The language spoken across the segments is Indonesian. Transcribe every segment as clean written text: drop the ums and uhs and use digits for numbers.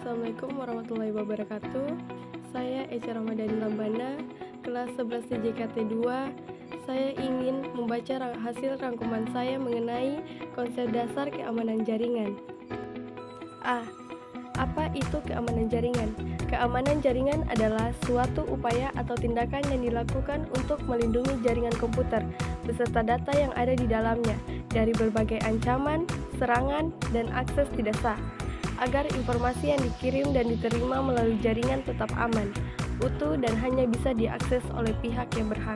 Assalamualaikum warahmatullahi wabarakatuh. Saya Echa Ramadhani Lambana, kelas 11 JKT 2. Saya ingin membaca hasil rangkuman saya mengenai konsep dasar keamanan jaringan. A. Apa itu keamanan jaringan? Keamanan jaringan adalah suatu upaya atau tindakan yang dilakukan untuk melindungi jaringan komputer beserta data yang ada di dalamnya dari berbagai ancaman, serangan, dan akses tidak sah, agar informasi yang dikirim dan diterima melalui jaringan tetap aman, utuh, dan hanya bisa diakses oleh pihak yang berhak.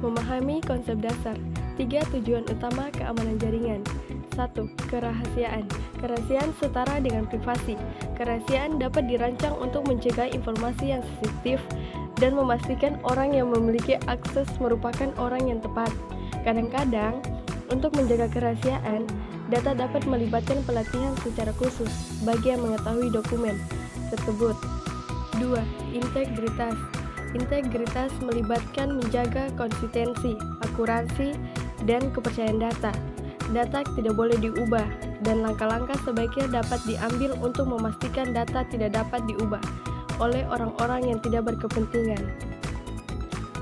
Memahami konsep dasar. 3 tujuan utama keamanan jaringan. 1. Kerahasiaan. Kerahasiaan setara dengan privasi. Kerahasiaan dapat dirancang untuk mencegah informasi yang sensitif dan memastikan orang yang memiliki akses merupakan orang yang tepat. Kadang-kadang, untuk menjaga kerahasiaan, data dapat melibatkan pelatihan secara khusus bagi yang mengetahui dokumen tersebut. 2. Integritas. Integritas melibatkan menjaga konsistensi, akurasi, dan kepercayaan data. Data tidak boleh diubah, dan langkah-langkah sebaiknya dapat diambil untuk memastikan data tidak dapat diubah oleh orang-orang yang tidak berkepentingan.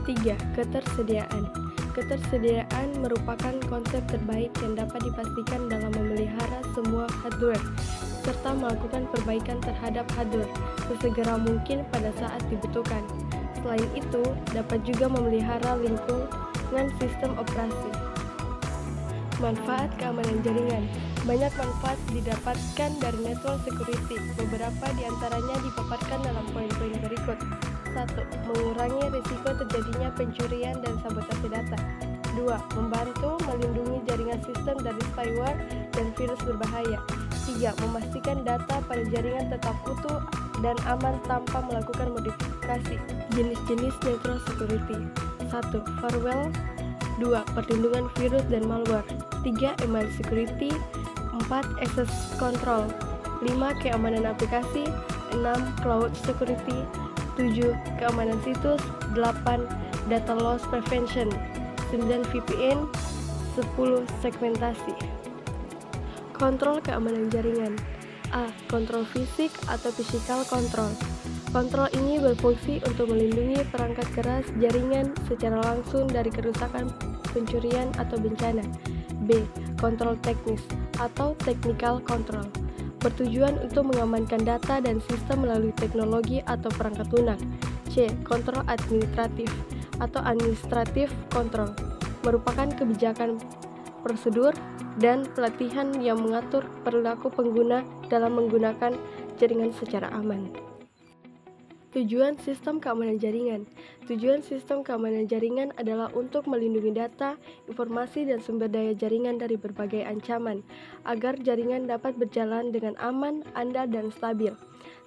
3. Ketersediaan. Ketersediaan merupakan konsep terbaik yang dapat dipastikan dalam memelihara semua hardware serta melakukan perbaikan terhadap hardware sesegera mungkin pada saat dibutuhkan. Selain itu, dapat juga memelihara lingkungan sistem operasi. Manfaat keamanan jaringan. Banyak manfaat didapatkan dari network security. Beberapa di antaranya dipaparkan dalam poin-poin berikut. 1. Mengurangi risiko terjadinya pencurian dan sabotase data. 2. Membantu melindungi jaringan sistem dari spyware dan virus berbahaya. 3. Memastikan data pada jaringan tetap utuh dan aman tanpa melakukan modifikasi. Jenis-jenis network security. 1. Firewall. 2. Perlindungan virus dan malware. 3. Email security. 4. Access control. 5. Keamanan aplikasi. 6. Cloud security. 7. Keamanan situs. 8. Data loss prevention. 9. VPN. 10. Segmentasi. Kontrol keamanan jaringan. A. Kontrol fisik atau physical control. Kontrol ini berfungsi untuk melindungi perangkat keras jaringan secara langsung dari kerusakan, pencurian, atau bencana. B. Kontrol teknis atau technical control. Bertujuan untuk mengamankan data dan sistem melalui teknologi atau perangkat lunak. C. Kontrol administratif atau administrative control. Merupakan kebijakan prosedur dan pelatihan yang mengatur perilaku pengguna dalam menggunakan jaringan secara aman. Tujuan sistem keamanan jaringan. Tujuan sistem keamanan jaringan adalah untuk melindungi data, informasi, dan sumber daya jaringan dari berbagai ancaman, agar jaringan dapat berjalan dengan aman, andal, dan stabil.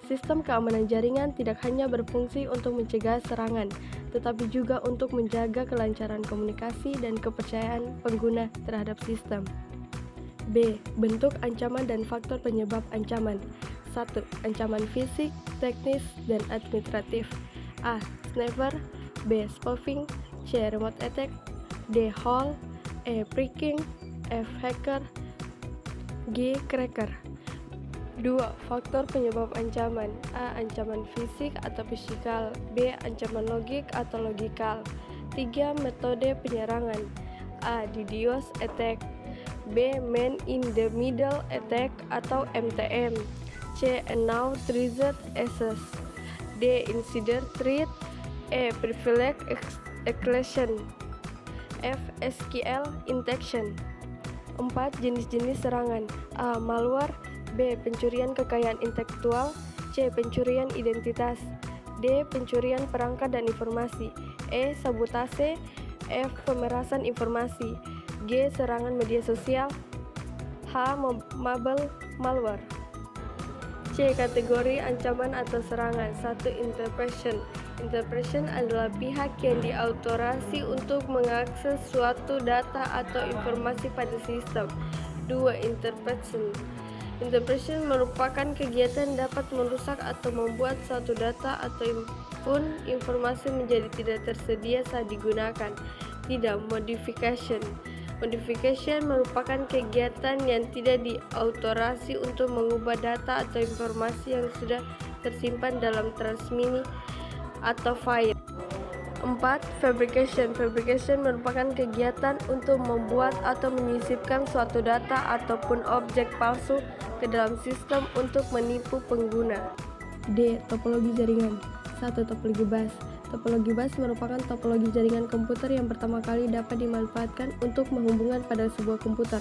Sistem keamanan jaringan tidak hanya berfungsi untuk mencegah serangan, tetapi juga untuk menjaga kelancaran komunikasi dan kepercayaan pengguna terhadap sistem. B. Bentuk ancaman dan faktor penyebab ancaman. 1. Ancaman fisik, teknis, dan administratif. A. Sniffer. B. Spoofing. C. Remote attack. D. Hole. E. Pricking. F. Hacker. G. Cracker. 2. Faktor penyebab ancaman. A. Ancaman fisik atau fisikal. B. Ancaman logik atau logikal. 3. Metode penyerangan. A. DDoS attack. B. Man in the Middle attack atau MTM. C. Unauthorized access. D. Insider threat. E. Privileged accession. F. SQL injection. 4. Jenis-jenis serangan. A. Malware. B. Pencurian kekayaan intelektual. C. Pencurian identitas. D. Pencurian perangkat dan informasi. E. Sabotase. F. Pemerasan informasi. G. Serangan media sosial. H. Mobile malware. C. Kategori ancaman atau serangan. 1. Interception. Interception adalah pihak yang diautorisasi untuk mengakses suatu data atau informasi pada sistem. 2. Interception. Interception merupakan kegiatan dapat merusak atau membuat suatu data ataupun informasi menjadi tidak tersedia saat digunakan. Tidak. Modification Modification merupakan kegiatan yang tidak diautorasi untuk mengubah data atau informasi yang sudah tersimpan dalam transmisi atau file. 4. Fabrication. Fabrication merupakan kegiatan untuk membuat atau menyisipkan suatu data ataupun objek palsu ke dalam sistem untuk menipu pengguna. D. Topologi jaringan. 1. Topologi bus. Topologi bus merupakan topologi jaringan komputer yang pertama kali dapat dimanfaatkan untuk menghubungkan pada sebuah komputer.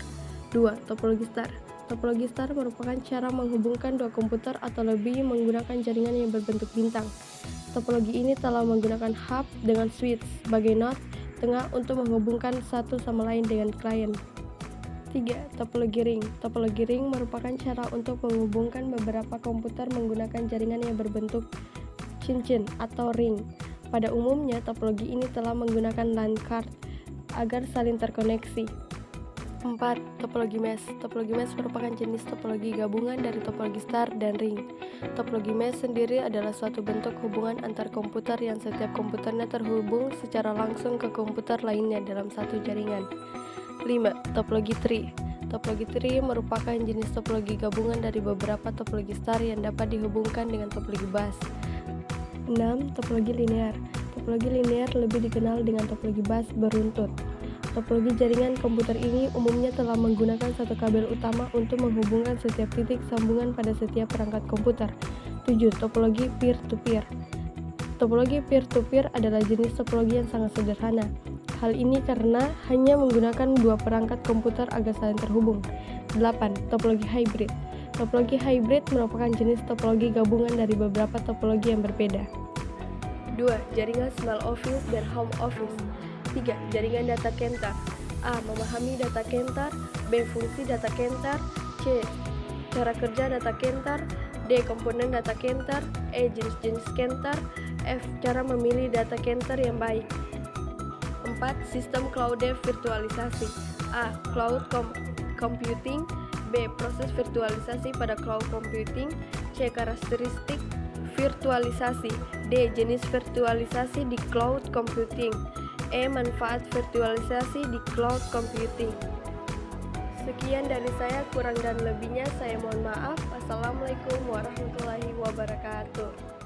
2. Topologi star. Topologi star merupakan cara menghubungkan dua komputer atau lebih menggunakan jaringan yang berbentuk bintang. Topologi ini telah menggunakan hub dengan switch sebagai node tengah untuk menghubungkan satu sama lain dengan klien. 3. Topologi ring. Topologi ring merupakan cara untuk menghubungkan beberapa komputer menggunakan jaringan yang berbentuk cincin atau ring. Pada umumnya, topologi ini telah menggunakan LAN card agar saling terkoneksi. 4. Topologi mesh. Topologi mesh merupakan jenis topologi gabungan dari topologi star dan ring. Topologi mesh sendiri adalah suatu bentuk hubungan antar komputer yang setiap komputernya terhubung secara langsung ke komputer lainnya dalam satu jaringan. 5. Topologi tree. Topologi tree merupakan jenis topologi gabungan dari beberapa topologi star yang dapat dihubungkan dengan topologi bus. 6. Topologi linear. Topologi linear lebih dikenal dengan topologi bus beruntut. Topologi jaringan komputer ini umumnya telah menggunakan satu kabel utama untuk menghubungkan setiap titik sambungan pada setiap perangkat komputer. 7. Topologi peer-to-peer. Topologi peer-to-peer adalah jenis topologi yang sangat sederhana. Hal ini karena hanya menggunakan dua perangkat komputer agar saling terhubung. 8. Topologi hybrid. Topologi hybrid merupakan jenis topologi gabungan dari beberapa topologi yang berbeda. 2. Jaringan small office dan home office. 3. Jaringan data kentar. A. Memahami data kentar. B. Fungsi data kentar. C. Cara kerja data kentar. D. Komponen data kentar. E. Jenis-jenis kentar. F. Cara memilih data kentar yang baik. 4. Sistem cloud virtualisasi. A. Cloud computing. B. Proses virtualisasi pada cloud computing. C. Karakteristik virtualisasi. D. Jenis virtualisasi di cloud computing. E. Manfaat virtualisasi di cloud computing. Sekian dari saya, kurang dan lebihnya saya mohon maaf. Wassalamualaikum warahmatullahi wabarakatuh.